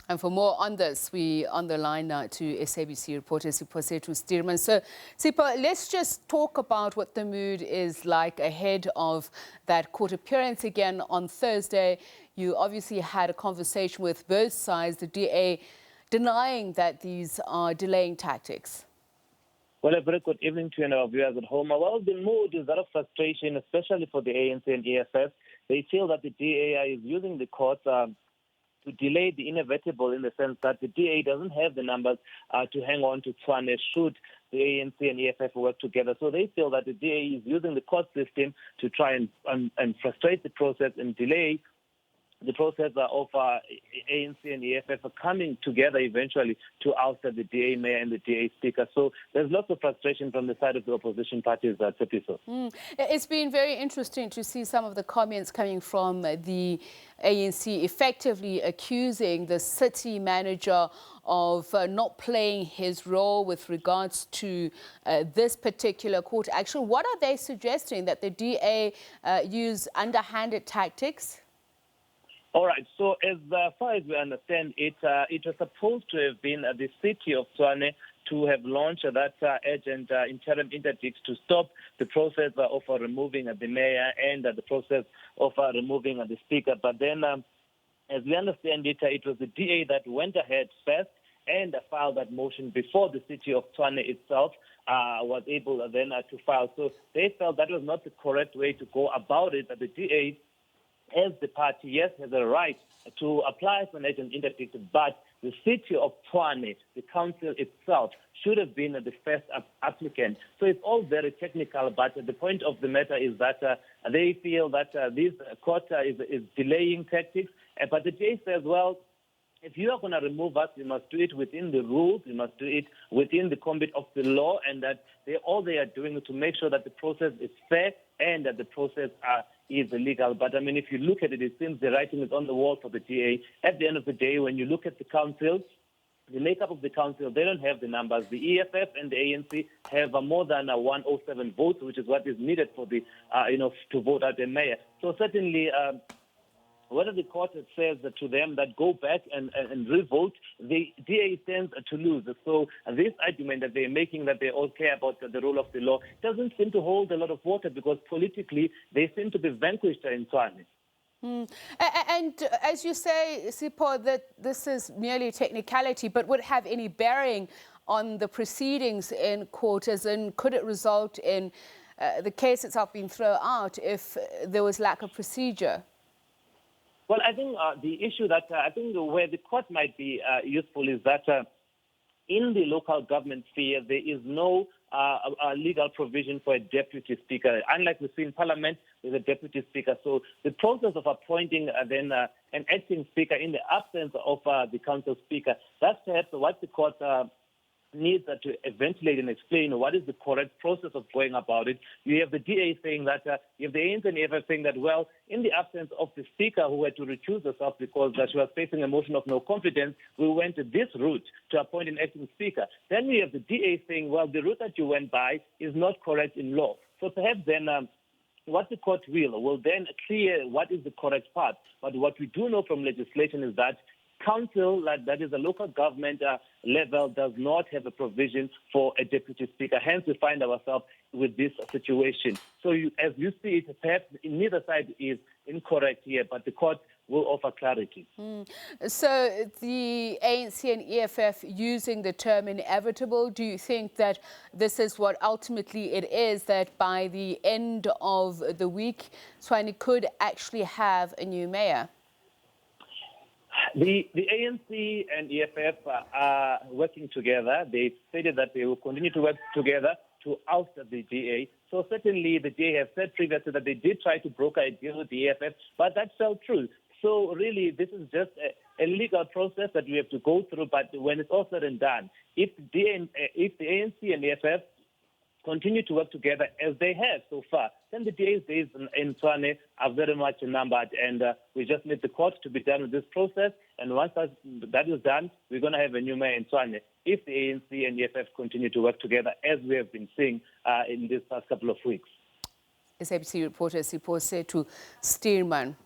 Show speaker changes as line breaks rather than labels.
And for more on this, we on the line now to SABC reporter Sipho Stearman. So, Sipho, let's just talk about what the mood is like ahead of that court appearance again on Thursday. You obviously had a conversation with both sides, the DA denying that these are delaying tactics.
Well, a very good evening to our viewers at home. Well, the mood is that of frustration, especially for the ANC and EFF. They feel that the DA is using the courts to delay the inevitable, in the sense that the DA doesn't have the numbers to hang on to Tshwane should the ANC and EFF work together. So they feel that the DA is using the court system to try and frustrate the process and delay the process of ANC and EFF coming together eventually to oust the DA mayor and the DA speaker. So there's lots of frustration from the side of the opposition parties.
It's been very interesting to see some of the comments coming from the ANC effectively accusing the city manager of not playing his role with regards to this particular court action. What are they suggesting? That the DA use underhanded tactics?
All right. So as far as we understand, it was supposed to have been the city of Tshwane to have launched that urgent interim interdict to stop the process of removing the mayor and the process of removing the speaker. But then, as we understand it, it was the DA that went ahead first and filed that motion before the city of Tshwane itself was able then to file. So they felt that was not the correct way to go about it, that the DA, as the party, yes, has a right to apply for an urgent interdict, but the city of Tshwane, the council itself, should have been the first applicant. So it's all very technical, but the point of the matter is that they feel that this court is delaying tactics. But the DA says, well, if you are going to remove us, you must do it within the rules, you must do it within the combat of the law, and that all they are doing is to make sure that the process is fair and that the process is legal. But I mean, if you look at it, it seems the writing is on the wall for the DA. At the end of the day, when you look at the council, the makeup of the council, they don't have the numbers. The EFF and the ANC have more than 107 votes, which is what is needed for the, to vote out the mayor. So certainly, whether the court says to them that go back and re-vote, the DA stands to lose. So this argument that they're making, that they all care about the rule of the law, doesn't seem to hold a lot of water, because politically they seem to be vanquished in Tshwane.
And as you say, Sipho, that this is merely technicality, but would it have any bearing on the proceedings in court, as in could it result in the case itself being thrown out if there was lack of procedure?
Well, I think the issue that I think where the court might be useful is that in the local government sphere, there is no legal provision for a deputy speaker. Unlike we see in Parliament, there's a deputy speaker. So the process of appointing then an acting speaker in the absence of the council speaker, that's perhaps what the court needs to ventilate and explain what is the correct process of going about it. You have the DA saying that, you have the ANC and EFF saying that, well, in the absence of the speaker who had to recuse herself because she was facing a motion of no confidence, we went this route to appoint an acting speaker. Then we have the DA saying, well, the route that you went by is not correct in law. So perhaps then what the court will then clear what is the correct path. But what we do know from legislation is that council, that is a local government level, does not have a provision for a deputy speaker. Hence, we find ourselves with this situation. So as you see it, perhaps neither side is incorrect here, but the court will offer clarity.
So the ANC and EFF using the term inevitable, do you think that this is what ultimately it is, that by the end of the week, Tshwane could actually have a new mayor?
The ANC and EFF are working together. They stated that they will continue to work together to oust the DA. So certainly the DA have said previously that they did try to broker a deal with the EFF, but that fell through. So really this is just a legal process that we have to go through. But when it's all said and done, if the ANC and EFF continue to work together as they have so far, then the DA's days in Tshwane are very much numbered, and we just need the court to be done with this process. And once that is done, we're going to have a new mayor in Tshwane if the ANC and EFF continue to work together, as we have been seeing in these past couple of weeks.
SABC reporter Sipho Stearman.